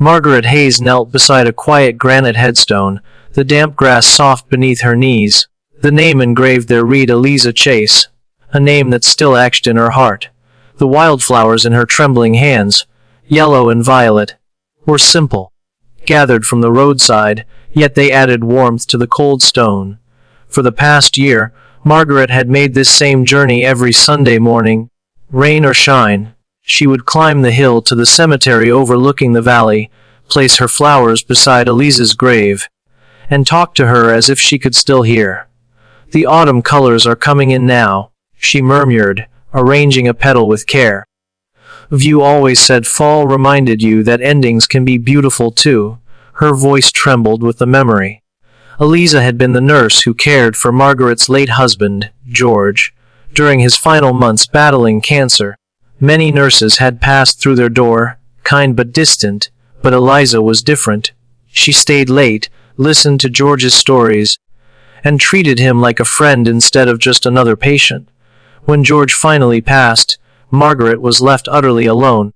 Margaret Hayes knelt beside a quiet granite headstone, the damp grass soft beneath her knees. The name engraved there read Eliza Chase, a name that still etched in her heart. The wildflowers in her trembling hands, yellow and violet, were simple, gathered from the roadside, yet they added warmth to the cold stone. For the past year, Margaret had made this same journey every Sunday morning. Rain or shine, she would climb the hill to the cemetery overlooking the valley, place her flowers beside Eliza's grave, and talk to her as if she could still hear. "The autumn colors are coming in now," she murmured, arranging a petal with care. "You always said fall reminded you that endings can be beautiful too." Her voice trembled with the memory. Eliza had been the nurse who cared for Margaret's late husband, George, during his final months battling cancer. Many nurses had passed through their door, kind but distant, but Eliza was different. She stayed late, listened to George's stories, and treated him like a friend instead of just another patient. When George finally passed, Margaret was left utterly alone.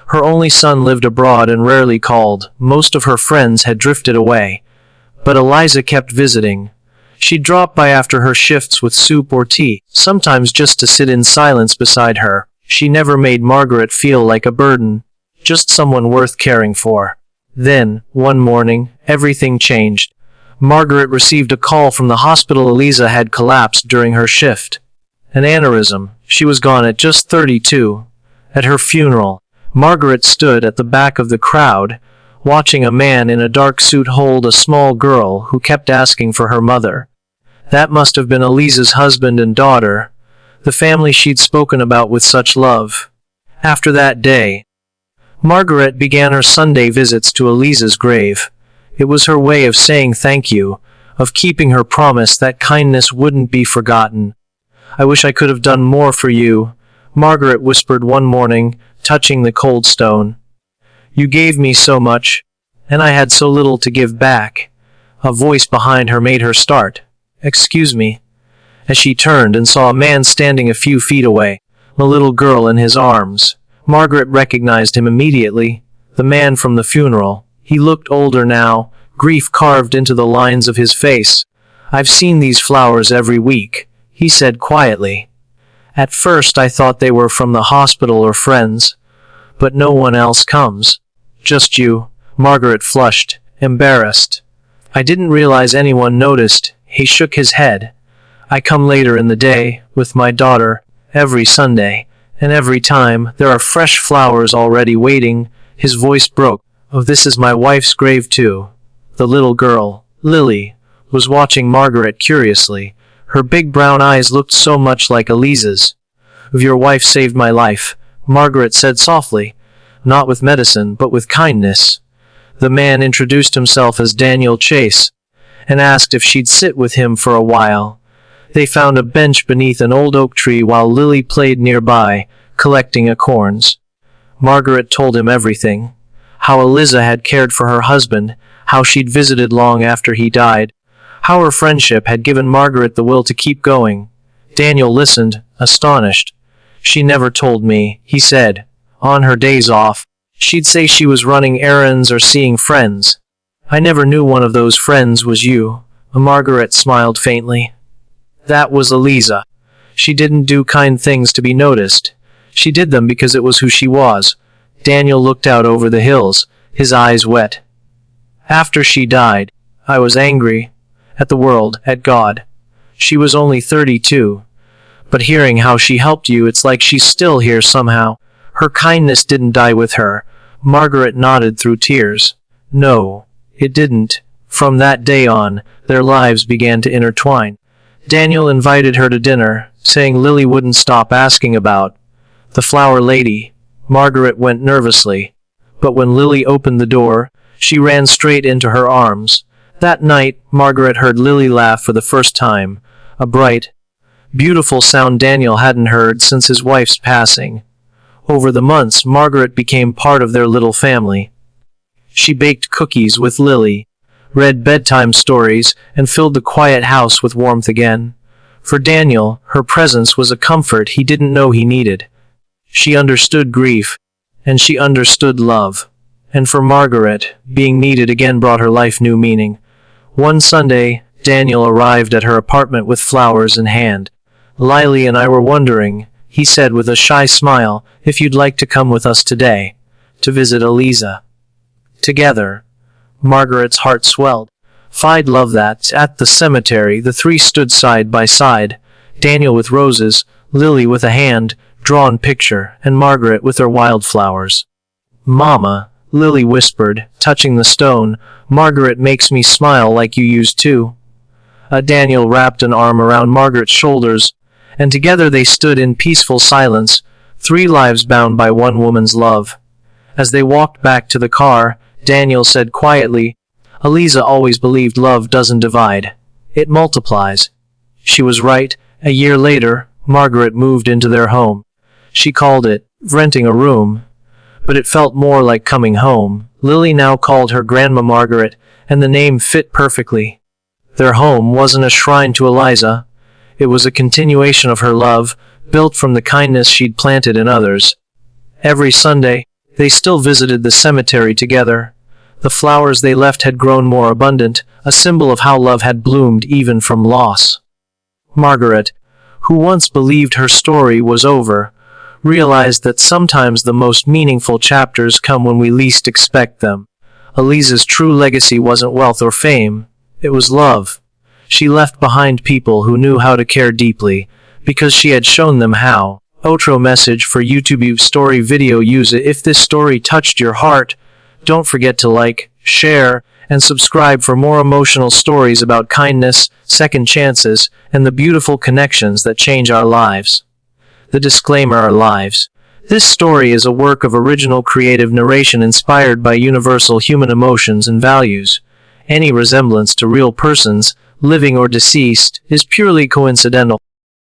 Her only son lived abroad and rarely called. Most of her friends had drifted away. But Eliza kept visiting. She'd drop by after her shifts with soup or tea, sometimes just to sit in silence beside her. She never made Margaret feel like a burden, just someone worth caring for. Then, one morning, everything changed. Margaret received a call from the hospital. Eliza had collapsed during her shift. An aneurysm. She was gone at just 32. At her funeral, Margaret stood at the back of the crowd, watching a man in a dark suit hold a small girl who kept asking for her mother. That must have been Eliza's husband and daughter, the family she'd spoken about with such love. After that day, Margaret began her Sunday visits to Eliza's grave. It was her way of saying thank you, of keeping her promise that kindness wouldn't be forgotten. "I wish I could have done more for you," Margaret whispered one morning, touching the cold stone. "You gave me so much, and I had so little to give back." A voice behind her made her start. "Excuse me." As she turned and saw a man standing a few feet away, a little girl in his arms, Margaret recognized him immediately. The man from the funeral. He looked older now, grief carved into the lines of his face. "I've seen these flowers every week," he said quietly. "At first I thought they were from the hospital or friends, but no one else comes. Just you." Margaret flushed, embarrassed. "I didn't realize anyone noticed." He shook his head. "I come later in the day, with my daughter, every Sunday, and every time, there are fresh flowers already waiting." His voice broke. "Oh, this is my wife's grave too." The little girl, Lily, was watching Margaret curiously. Her big brown eyes looked so much like Eliza's. "Your wife saved my life," Margaret said softly. "Not with medicine, but with kindness." The man introduced himself as Daniel Chase, and asked if she'd sit with him for a while. They found a bench beneath an old oak tree while Lily played nearby, collecting acorns. Margaret told him everything. How Eliza had cared for her husband, how she'd visited long after he died, how her friendship had given Margaret the will to keep going. Daniel listened, astonished. "She never told me," he said. "On her days off, she'd say she was running errands or seeing friends. I never knew one of those friends was you." Margaret smiled faintly. "That was Eliza. She didn't do kind things to be noticed. She did them because it was who she was." Daniel looked out over the hills, his eyes wet. "After she died, I was angry. At the world, at God. She was only 32. But hearing how she helped you, it's like she's still here somehow. Her kindness didn't die with her." Margaret nodded through tears. "No, it didn't." From that day on, their lives began to intertwine. Daniel invited her to dinner, saying Lily wouldn't stop asking about the flower lady. Margaret went nervously. But when Lily opened the door, she ran straight into her arms. That night, Margaret heard Lily laugh for the first time, a bright, beautiful sound Daniel hadn't heard since his wife's passing. Over the months, Margaret became part of their little family. She baked cookies with Lily, read bedtime stories, and filled the quiet house with warmth again. For Daniel, her presence was a comfort he didn't know he needed. She understood grief, and she understood love. and for Margaret, being needed again brought her life new meaning. One Sunday, Daniel arrived at her apartment with flowers in hand. "Lily and I were wondering," he said with a shy smile, "if you'd like to come with us today, to visit Eliza." Together. Margaret's heart swelled. "I'd love that." At the cemetery, the three stood side by side, Daniel with roses, Lily with a hand-drawn picture, and Margaret with her wildflowers. "Mama," Lily whispered, touching the stone, "Margaret makes me smile like you used to." Daniel wrapped an arm around Margaret's shoulders, and together they stood in peaceful silence, three lives bound by one woman's love. As they walked back to the car, Daniel said quietly, "Eliza always believed love doesn't divide. It multiplies." She was right. A year later, Margaret moved into their home. She called it renting a room, but it felt more like coming home. Lily now called her Grandma Margaret, and the name fit perfectly. Their home wasn't a shrine to Eliza. It was a continuation of her love, built from the kindness she'd planted in others. Every Sunday, they still visited the cemetery together. The flowers they left had grown more abundant, a symbol of how love had bloomed even from loss. Margaret, who once believed her story was over, realized that sometimes the most meaningful chapters come when we least expect them. Eliza's true legacy wasn't wealth or fame. It was love. She left behind people who knew how to care deeply, because she had shown them how. Outro message for YouTube story video. Use it. If this story touched your heart, don't forget to like, share, and subscribe for more emotional stories about kindness, second chances, and the beautiful connections that change our lives. The disclaimer: our lives. This story is a work of original creative narration inspired by universal human emotions and values. Any resemblance to real persons, living or deceased, is purely coincidental.